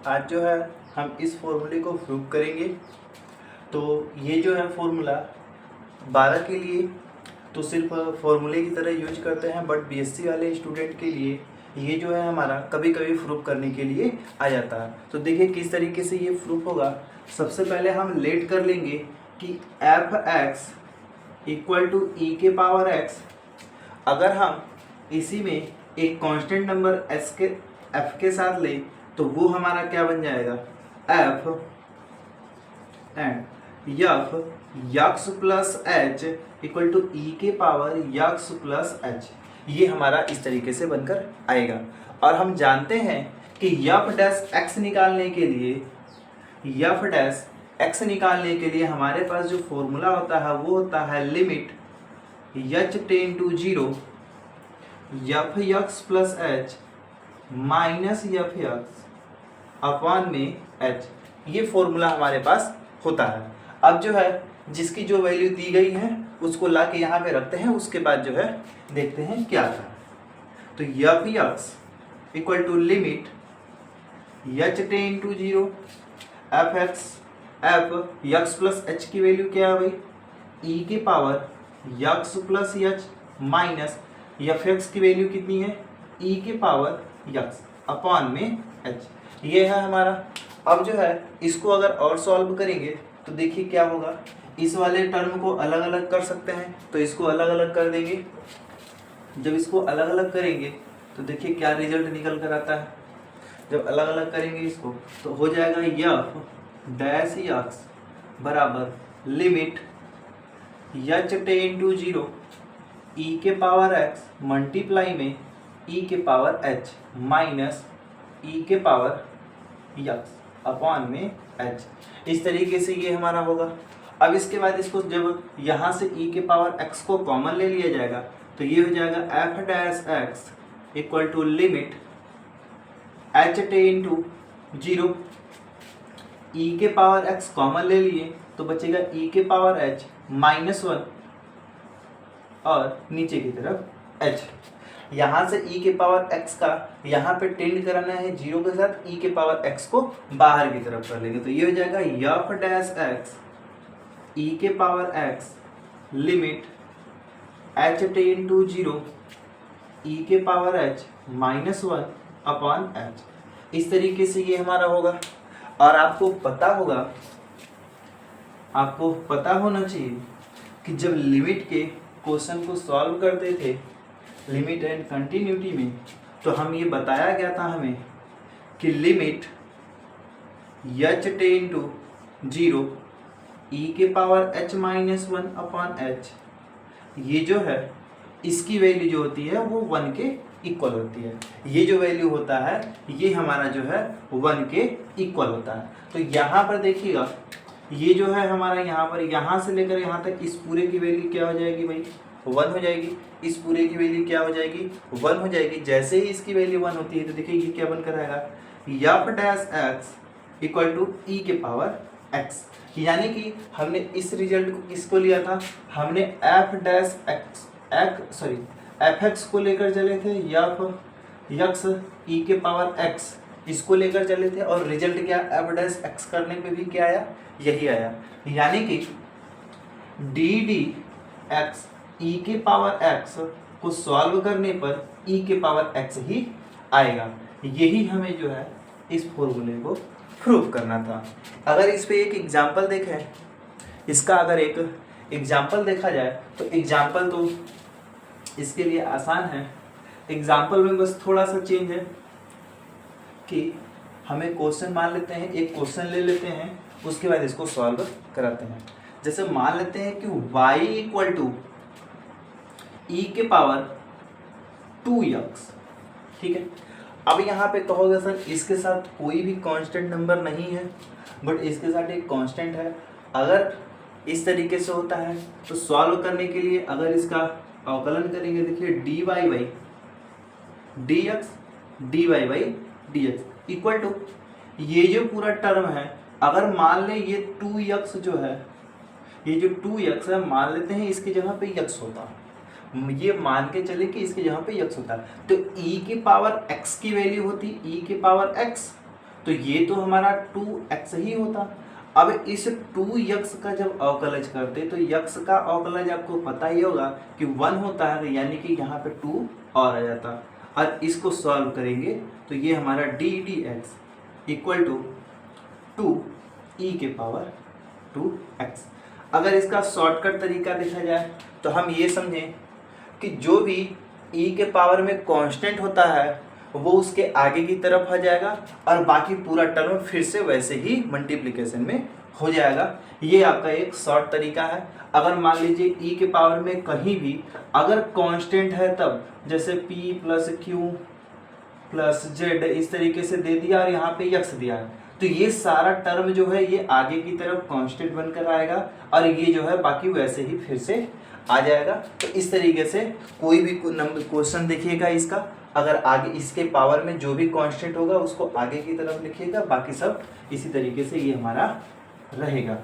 आज जो है हम इस फॉर्मूले को प्रूव करेंगे। तो ये जो है फॉर्मूला 12 के लिए तो सिर्फ फॉर्मूले की तरह यूज करते हैं, बट बीएससी वाले स्टूडेंट के लिए ये जो है हमारा कभी कभी प्रूफ करने के लिए आ जाता है। तो देखिए किस तरीके से ये प्रूफ होगा। सबसे पहले हम लेट कर लेंगे कि F x equal to E के पावर एक्स, अगर हम इसी में एक कांस्टेंट नंबर एफ के साथ लें तो वो हमारा क्या बन जाएगा, F and F x plus H equal to E के पावर यक्स प्लस एच। ये हमारा इस तरीके से बनकर आएगा। और हम जानते हैं कि यफ डैश एक्स निकालने के लिए हमारे पास जो फॉर्मूला होता है वो होता है limit H tends to zero f x plus h minus f x upon में एच। ये फॉर्मूला हमारे पास होता है। अब जो है जिसकी जो वैल्यू दी गई है उसको ला के यहाँ पे रखते हैं, उसके बाद जो है देखते हैं क्या था। तो f x equal to limit H tends to zero f x plus h की वैल्यू क्या है भाई, ई के power x plus h minus f x की वैल्यू कितनी है, ई के पावर यक्स अपॉन में एच। ये है हमारा। अब जो है इसको अगर और सॉल्व करेंगे तो देखिए क्या होगा। इस वाले टर्म को अलग अलग कर सकते हैं, तो इसको अलग अलग कर देंगे। जब इसको अलग अलग करेंगे तो देखिए क्या रिजल्ट निकल कर आता है। जब अलग अलग करेंगे इसको तो हो जाएगा यफ डैश यक्स बराबर limit H tends to zero E के पावर एक्स मल्टीप्लाई में ई के पावर एच माइनस ई के पावर यक्स अपॉन में एच। इस तरीके से ये हमारा होगा। अब इसके बाद इसको जब यहाँ से ई के पावर एक्स को कॉमन ले लिया जाएगा तो ये हो जाएगा F dash X equal to limit H tends to zero E के पावर एक्स कॉमन ले लिए तो बचेगा ई के पावर एच माइनस वन और नीचे की तरफ एच। यहाँ से ई के पावर एक्स का यहाँ पे टेंड कराना है जीरो के साथ, ई के पावर एक्स को बाहर की तरफ कर लेंगे तो ये हो जाएगा यफ डैश एक्स ई के power X limit H tends to zero E के power H minus one upon H. इस तरीके से ये हमारा होगा। और आपको पता होना चाहिए कि जब लिमिट के क्वेश्चन को सॉल्व करते थे लिमिट एंड कंटिन्यूटी में, तो हम ये बताया गया था हमें कि limit H tends to zero E के power H minus one upon H, ये जो है इसकी वैल्यू जो होती है वो वन के इक्वल होती है। ये जो वैल्यू होता है ये हमारा जो है वन के इक्वल होता है। तो यहाँ पर देखिएगा ये जो है हमारा यहाँ पर यहाँ से लेकर यहाँ तक इस पूरे की वैल्यू क्या हो जाएगी भाई, वन हो जाएगी। इस पूरे की वैल्यू क्या हो जाएगी, वन हो जाएगी। जैसे ही इसकी वैल्यू वन होती है तो देखिए ये क्या बनकर आएगा, F dash X equal to E के पावर एक्स। यानी कि हमने इस रिजल्ट को किसको लिया था, हमने एफ डैश एफ एक्स को लेकर चले थे, एफ यक्स ई के पावर एक्स इसको लेकर चले थे, और रिजल्ट क्या एफ डैश एक्स करने पे भी क्या आया, यही आया। यानी कि डी डी एक्स ई के पावर एक्स को सॉल्व करने पर ई के पावर एक्स ही आएगा। यही हमें जो है इस फॉर्मूले को प्रूव करना था। अगर इस पे एक एग्जांपल देखें, इसका अगर एक एग्जांपल देखा जाए तो एग्जांपल तो इसके लिए आसान है। एग्जांपल में बस थोड़ा सा चेंज है कि हमें क्वेश्चन मान लेते हैं, एक क्वेश्चन ले लेते हैं, उसके बाद इसको सॉल्व कराते हैं। जैसे मान लेते हैं कि y इक्वल टू ई के पावर 2x, ठीक है। अब यहाँ पे कहोगे सर इसके साथ कोई भी कांस्टेंट नंबर नहीं है, बट इसके साथ एक कांस्टेंट है। अगर इस तरीके से होता है तो सॉल्व करने के लिए अगर इसका अवकलन करेंगे, देखिए d y by d x d y by d x equal to ये जो पूरा टर्म है, अगर मान ले ये 2x जो है, ये जो 2x है मान लेते हैं इसकी जगह पे x होता है, ये मान के चले कि इसके जगह पे x होता है, तो e की पावर x की वैल्यू होती e की पावर x तो ये तो हमारा 2x ही होता। अब इस 2x का जब अवकलज करते तो x का अवकलज आपको पता ही होगा कि 1 होता है, यानी कि यहाँ पे 2 और आ जाता। और इसको सॉल्व करेंगे तो ये हमारा d d x equal to 2 के पावर 2x। अगर इसका शॉर्टकट तरीका देखा जाए तो हम ये समझें कि जो भी e के पावर में कांस्टेंट होता है वो उसके आगे की तरफ आ जाएगा और बाकी पूरा टर्म फिर से वैसे ही मल्टीप्लिकेशन में हो जाएगा। ये आपका एक शॉर्ट तरीका है। अगर मान लीजिए e के पावर में कहीं भी अगर कांस्टेंट है तब, जैसे p plus Q plus Z इस तरीके से दे दिया और यहाँ पे x दिया है, तो ये सारा टर्म जो है ये आगे की तरफ कांस्टेंट बनकर आएगा और ये जो है बाकी वैसे ही फिर से आ जाएगा। तो इस तरीके से कोई भी नंबर क्वेश्चन देखिएगा इसका, अगर आगे इसके पावर में जो भी कांस्टेंट होगा उसको आगे की तरफ लिखिएगा, बाकी सब इसी तरीके से ये हमारा रहेगा।